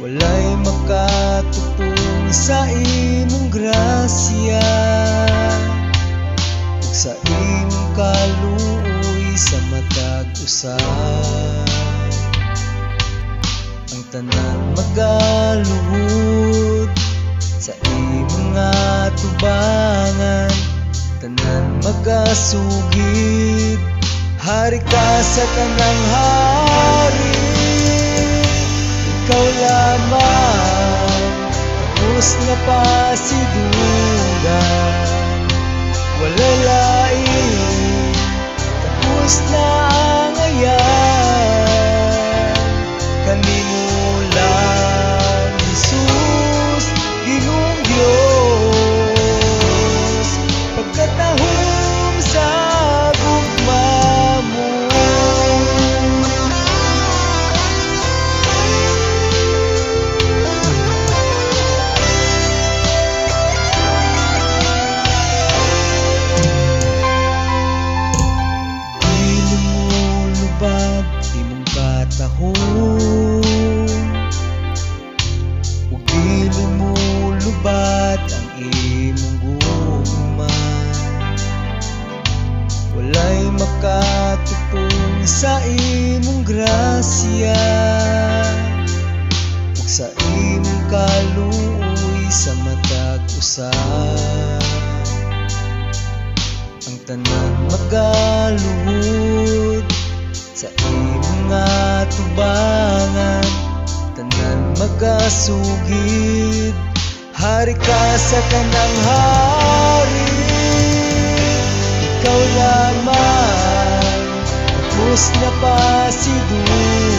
Walay makatupong sa imong grasya, ug sa imong kaluoy sa matag usa. Ang tanan magaluhod sa imong atubangan, tanan magasugid. Hari ka sa tanang hari, ikaw lamang tapos na pasidungan. Wala lain, tapos na ang ayan. Kanimo lang, Jesus, Ginoong Diyos, pagkatahom sa gugma mo. Di mo lubad imong katahom, ug dili mo lubad ang imong gugma. Walay makatupong sa imong grasya, ug sa imong kaluoy sa matag usa. Ang tanan magaluhod sa imong atubangan, tanan magasugid. Hari ka sa tanang hari, ikaw lamang tapos na pasidungan.